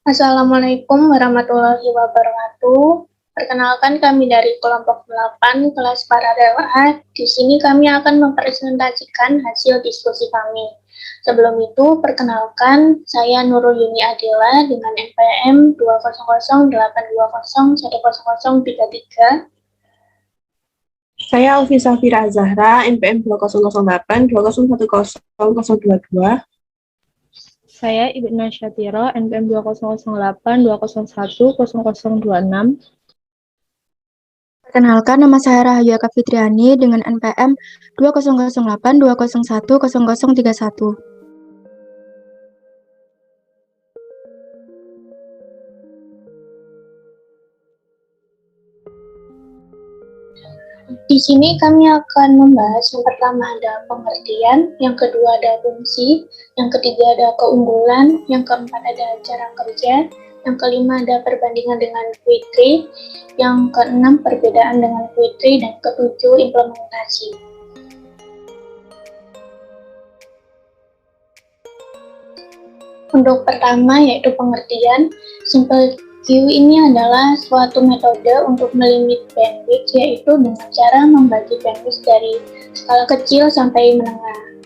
Assalamualaikum warahmatullahi wabarakatuh. Perkenalkan kami dari kelompok 8 kelas Paradewa. Di sini kami akan mempresentasikan hasil diskusi kami. Sebelum itu, perkenalkan saya Nurul Yuni Adela dengan NPM 20082010033. Saya Alfi Safira Azahra, NPM 2008 20101022. Saya Ibu Nasyatiro, NPM 2008 2010026. Perkenalkan, nama saya Rahayu Eka Fitriani dengan NPM 2008 2010031. Di sini kami akan membahas yang pertama ada pengertian, yang kedua ada fungsi, yang ketiga ada keunggulan, yang keempat ada cara kerja, yang kelima ada perbandingan dengan Q3, yang keenam perbedaan dengan Q3, dan ketujuh implementasi. Untuk pertama yaitu pengertian, simple Q ini adalah suatu metode untuk melimit bandwidth, yaitu dengan cara membagi bandwidth dari skala kecil sampai menengah.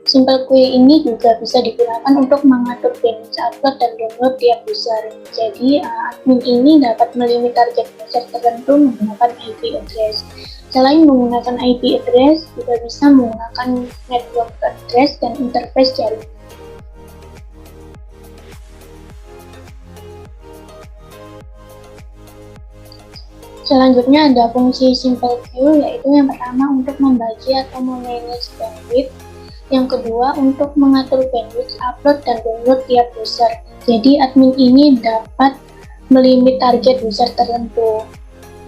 Simple Q ini juga bisa digunakan untuk mengatur bandwidth upload dan download tiap user. Jadi, admin ini dapat melimit target user tertentu menggunakan IP address. Selain menggunakan IP address, juga bisa menggunakan network address dan interface jaringan. Selanjutnya ada fungsi simple Q, yaitu yang pertama untuk membagi atau memanage bandwidth, yang kedua untuk mengatur bandwidth upload dan download tiap user. Jadi admin ini dapat melimit target user tertentu.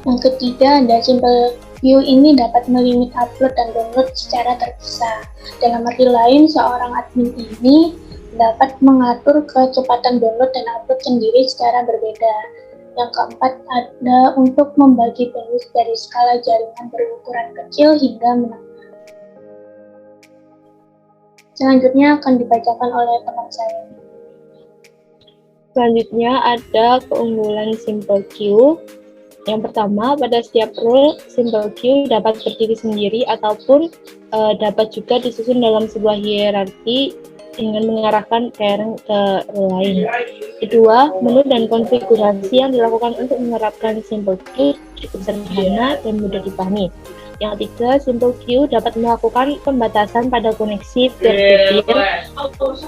Yang ketiga ada simple Q ini dapat melimit upload dan download secara terpisah. Dalam arti lain, seorang admin ini dapat mengatur kecepatan download dan upload sendiri secara berbeda. Yang keempat ada untuk membagi bandwidth dari skala jaringan berukuran kecil hingga menengah. Selanjutnya akan dibacakan oleh teman saya. Selanjutnya ada keunggulan simple Q. Yang pertama, pada setiap rule, simple Q dapat berdiri sendiri ataupun dapat juga disusun dalam sebuah hierarki dengan mengarahkan parent ke lain. Kedua, menu dan konfigurasi yang dilakukan untuk menerapkan simple Q cukup sederhana dan mudah dipahami. Yang ketiga, simple Q dapat melakukan pembatasan pada koneksi peer-to-peer,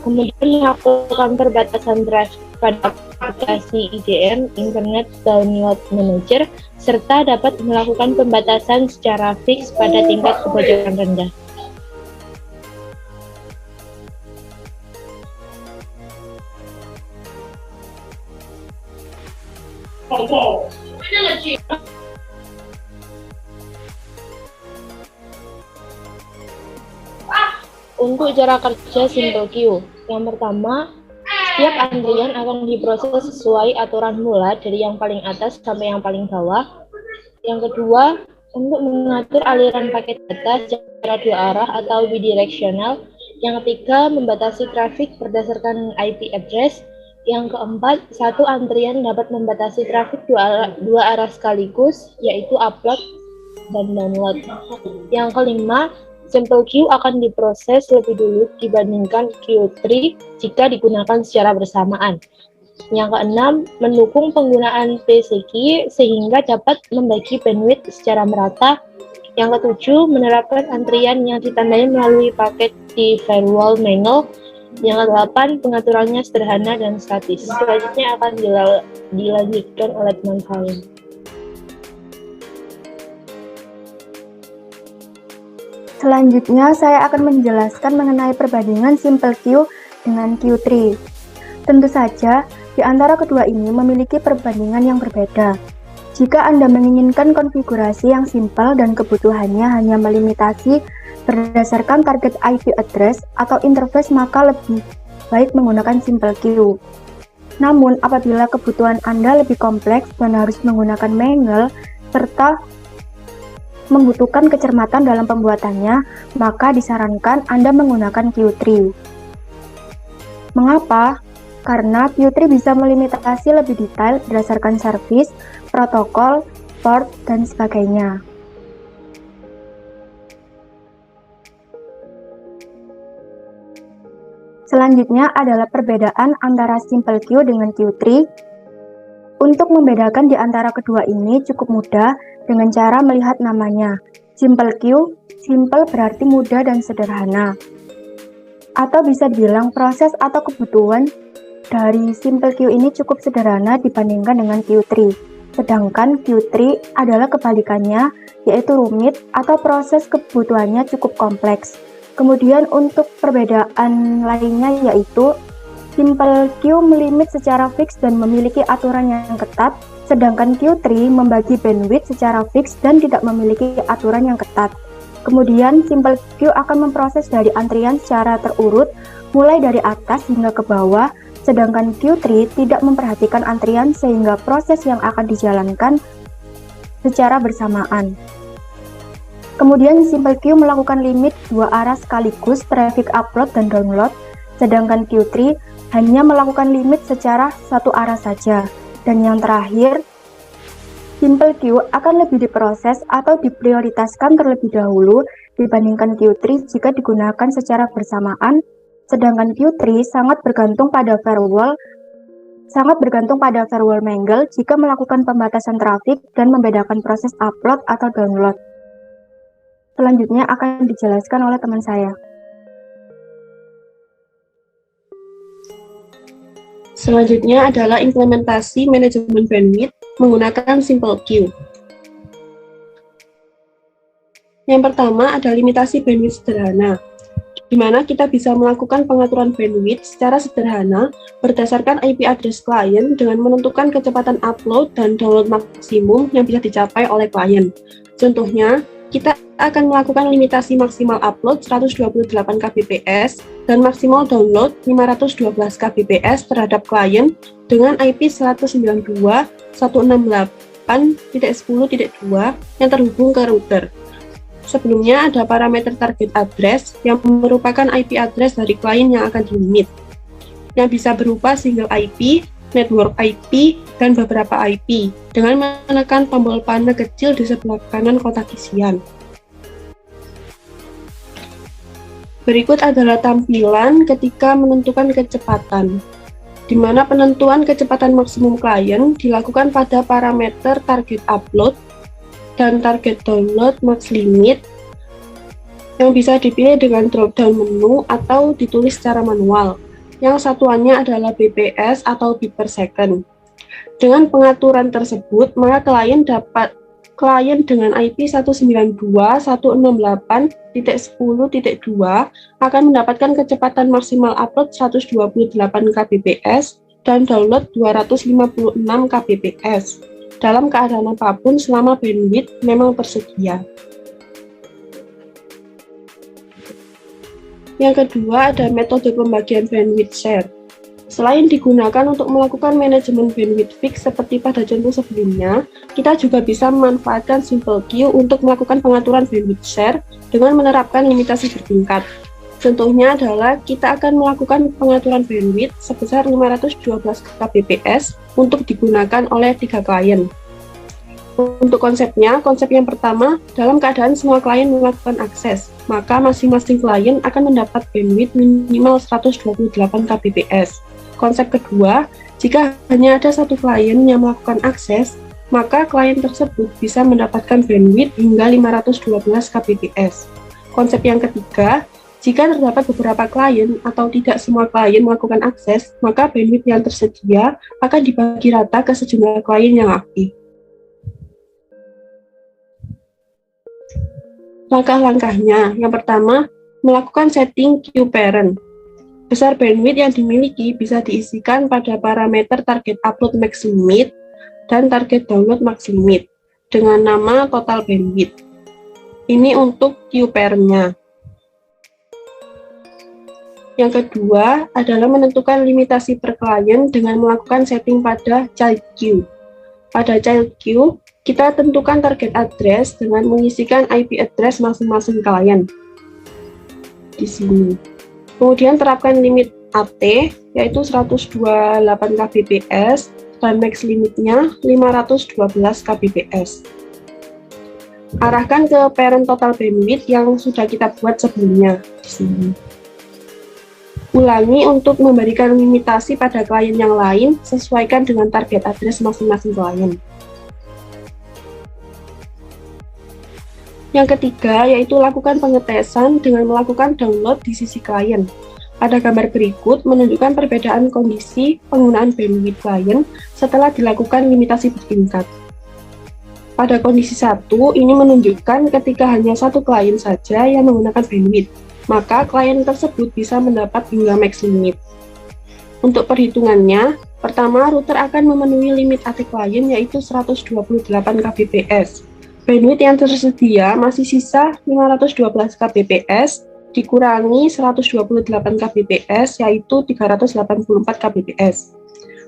kemudian melakukan perbatasan drive pada aplikasi IDM, Internet Download Manager, serta dapat melakukan pembatasan secara fix pada tingkat kebocoran rendah. Untuk cara kerja simple Q, yang pertama, setiap antrian akan diproses sesuai aturan mula dari yang paling atas sampai yang paling bawah. Yang kedua, untuk mengatur aliran paket data secara dua arah atau bidirectional. Yang ketiga, membatasi trafik berdasarkan IP address. Yang keempat, satu antrian dapat membatasi trafik dua arah sekaligus, yaitu upload dan download. Yang kelima, simple Q akan diproses lebih dulu dibandingkan Q3 jika digunakan secara bersamaan. Yang keenam, mendukung penggunaan PCQ sehingga dapat membagi bandwidth secara merata. Yang ketujuh, menerapkan antrian yang ditandai melalui paket di firewall manual. Yang kedelapan, pengaturannya sederhana dan statis. Selanjutnya akan dilanjutkan oleh teman saya. Selanjutnya, saya akan menjelaskan mengenai perbandingan simple Q dengan Q3. Tentu saja, di antara kedua ini memiliki perbandingan yang berbeda. Jika Anda menginginkan konfigurasi yang simpel dan kebutuhannya hanya melimitasi berdasarkan target IP address atau interface, maka lebih baik menggunakan simple Q. Namun, apabila kebutuhan Anda lebih kompleks dan harus menggunakan manual serta membutuhkan kecermatan dalam pembuatannya, maka disarankan Anda menggunakan Q3. Mengapa? karena Q3 bisa melimitasi lebih detail berdasarkan service, protokol, port, dan sebagainya. Selanjutnya adalah perbedaan antara simple queue dengan Q3. Untuk membedakan di antara kedua ini cukup mudah dengan cara melihat namanya. Simple queue, simple berarti mudah dan sederhana. Atau bisa dibilang proses atau kebutuhan dari simple queue ini cukup sederhana dibandingkan dengan Q3. Sedangkan Q3 adalah kebalikannya, yaitu rumit atau proses kebutuhannya cukup kompleks. Kemudian untuk perbedaan lainnya yaitu simple queue melimit secara fix dan memiliki aturan yang ketat, sedangkan Q3 membagi bandwidth secara fix dan tidak memiliki aturan yang ketat. Kemudian simple queue akan memproses dari antrian secara terurut, mulai dari atas hingga ke bawah, sedangkan Q3 tidak memperhatikan antrian sehingga proses yang akan dijalankan secara bersamaan. Kemudian simple queue melakukan limit dua arah sekaligus traffic upload dan download, sedangkan Q3 hanya melakukan limit secara satu arah saja. Dan yang terakhir, simple queue akan lebih diproses atau diprioritaskan terlebih dahulu dibandingkan Q3 jika digunakan secara bersamaan, sedangkan Q3 sangat bergantung pada firewall mangle jika melakukan pembatasan trafik dan membedakan proses upload atau download. Selanjutnya akan dijelaskan oleh teman saya. Selanjutnya adalah implementasi manajemen bandwidth menggunakan simple queue. Yang pertama ada limitasi bandwidth sederhana, di mana kita bisa melakukan pengaturan bandwidth secara sederhana berdasarkan IP address klien dengan menentukan kecepatan upload dan download maksimum yang bisa dicapai oleh klien. Contohnya, kita akan melakukan limitasi maksimal upload 128 Kbps dan maksimal download 512 Kbps terhadap klien dengan IP 192.168.10.2 yang terhubung ke router. Sebelumnya ada parameter target address yang merupakan IP address dari klien yang akan dilimit, yang bisa berupa single IP, network IP, dan beberapa IP dengan menekan tombol panah kecil di sebelah kanan kotak isian. Berikut adalah tampilan ketika menentukan kecepatan, di mana penentuan kecepatan maksimum klien dilakukan pada parameter target upload dan target download max limit yang bisa dipilih dengan drop-down menu atau ditulis secara manual, yang satuannya adalah bps atau bit per second. Dengan pengaturan tersebut, maka klien dengan IP 192.168.10.2 akan mendapatkan kecepatan maksimal upload 128 Kbps dan download 256 Kbps dalam keadaan apapun selama bandwidth memang tersedia. Yang kedua ada metode pembagian bandwidth share. Selain digunakan untuk melakukan manajemen bandwidth fix seperti pada contoh sebelumnya, kita juga bisa memanfaatkan simple queue untuk melakukan pengaturan bandwidth share dengan menerapkan limitasi bertingkat. Contohnya adalah kita akan melakukan pengaturan bandwidth sebesar 512 Kbps untuk digunakan oleh 3 klien. Untuk konsepnya, konsep yang pertama, dalam keadaan semua klien melakukan akses, maka masing-masing klien akan mendapat bandwidth minimal 128 Kbps. Konsep kedua, jika hanya ada satu klien yang melakukan akses, maka klien tersebut bisa mendapatkan bandwidth hingga 512 Kbps. Konsep yang ketiga, jika terdapat beberapa klien atau tidak semua klien melakukan akses, maka bandwidth yang tersedia akan dibagi rata ke sejumlah klien yang aktif. Langkah-langkahnya, yang pertama, melakukan setting queue parent. Besar bandwidth yang dimiliki bisa diisikan pada parameter target upload max limit dan target download max limit dengan nama total bandwidth. Ini untuk queue parent-nya. Yang kedua adalah menentukan limitasi per klien dengan melakukan setting pada child queue. Pada child queue, kita tentukan target address dengan mengisikan IP address masing-masing klien di sini. Kemudian terapkan limit AT, yaitu 128 kbps, dan max limitnya 512 kbps. Arahkan ke parent total bandwidth yang sudah kita buat sebelumnya di sini. Ulangi untuk memberikan limitasi pada klien yang lain, sesuaikan dengan target address masing-masing klien. Yang ketiga, yaitu lakukan pengetesan dengan melakukan download di sisi klien. Pada gambar berikut menunjukkan perbedaan kondisi penggunaan bandwidth klien setelah dilakukan limitasi bertingkat. Pada kondisi 1, ini menunjukkan ketika hanya satu klien saja yang menggunakan bandwidth, maka klien tersebut bisa mendapat hingga max limit. Untuk perhitungannya, pertama router akan memenuhi limit AT klien yaitu 128 kbps. Bandwidth yang tersedia masih sisa 512 kbps dikurangi 128 kbps yaitu 384 kbps.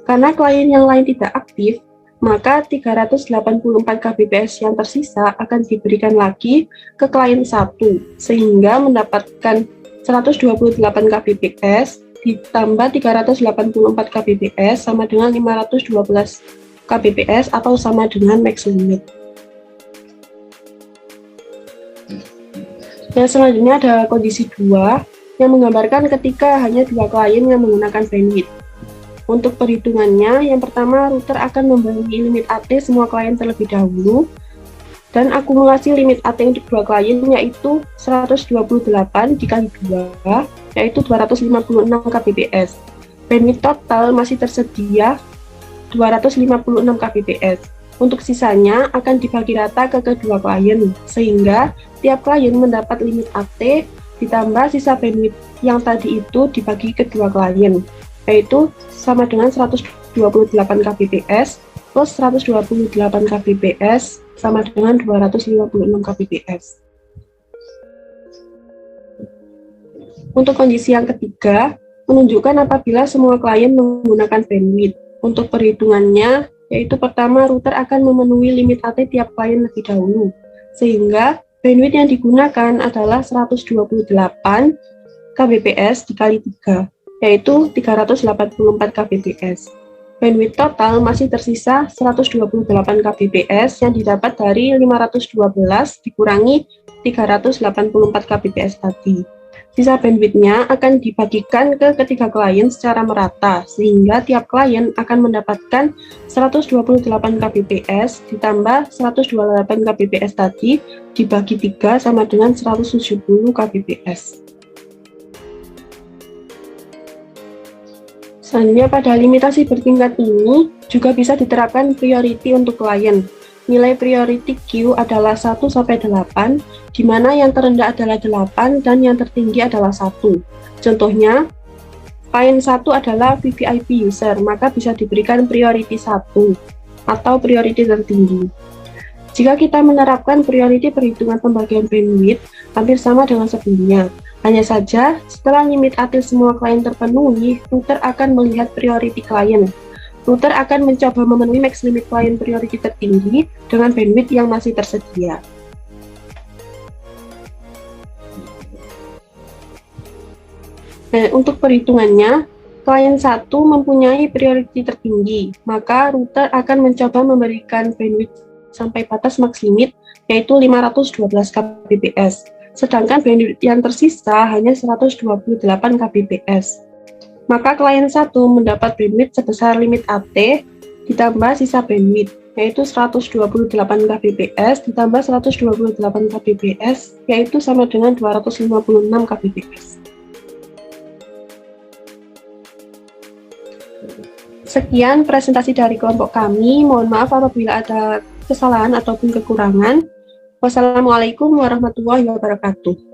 Karena klien yang lain tidak aktif, maka 384 kbps yang tersisa akan diberikan lagi ke klien 1, sehingga mendapatkan 128 kbps ditambah 384 kbps sama dengan 512 kbps atau sama dengan max limit. Dan selanjutnya ada kondisi 2 yang menggambarkan ketika hanya 2 klien yang menggunakan bandwidth. Untuk perhitungannya, yang pertama router akan membagi limit AT semua klien terlebih dahulu, dan akumulasi limit AT untuk 2 klien yaitu 128 dikali 2, yaitu 256 kbps. Bandwidth total masih tersedia 256 kbps. Untuk sisanya akan dibagi rata ke kedua klien, sehingga tiap klien mendapat limit AT ditambah sisa bandwidth yang tadi itu dibagi kedua klien, yaitu sama dengan 128 kbps plus 128 kbps sama dengan 256 kbps. Untuk kondisi yang ketiga, menunjukkan apabila semua klien menggunakan bandwidth. Untuk perhitungannya, yaitu pertama router akan memenuhi limit AT tiap klien lebih dahulu, sehingga bandwidth yang digunakan adalah 128 kbps dikali 3, yaitu 384 kbps. Bandwidth total masih tersisa 128 kbps yang didapat dari 512 dikurangi 384 kbps tadi. Sisa bandwidthnya akan dibagikan ke ketiga klien secara merata, sehingga tiap klien akan mendapatkan 128 kbps ditambah 128 kbps tadi dibagi 3 sama dengan 170 kbps. Selanjutnya pada limitasi bertingkat ini juga bisa diterapkan priority untuk klien. Nilai priority Q adalah 1-8, di mana yang terendah adalah 8 dan yang tertinggi adalah 1. Contohnya, klien 1 adalah VVIP user, maka bisa diberikan priority 1 atau priority tertinggi. Jika kita menerapkan priority perhitungan pembagian bandwidth, hampir sama dengan sebelumnya. Hanya saja, setelah limit AT semua klien terpenuhi, router akan melihat priority klien. Router akan mencoba memenuhi max limit klien priority tertinggi dengan bandwidth yang masih tersedia. Nah, untuk perhitungannya, klien 1 mempunyai priority tertinggi, maka router akan mencoba memberikan bandwidth sampai batas max limit, yaitu 512 kbps. Sedangkan bandwidth yang tersisa hanya 128 kbps. Maka klien 1 mendapat bandwidth sebesar limit AT ditambah sisa bandwidth, yaitu 128 kbps ditambah 128 kbps, yaitu sama dengan 256 kbps. Sekian presentasi dari kelompok kami. Mohon maaf apabila ada kesalahan ataupun kekurangan. Wassalamualaikum warahmatullahi wabarakatuh.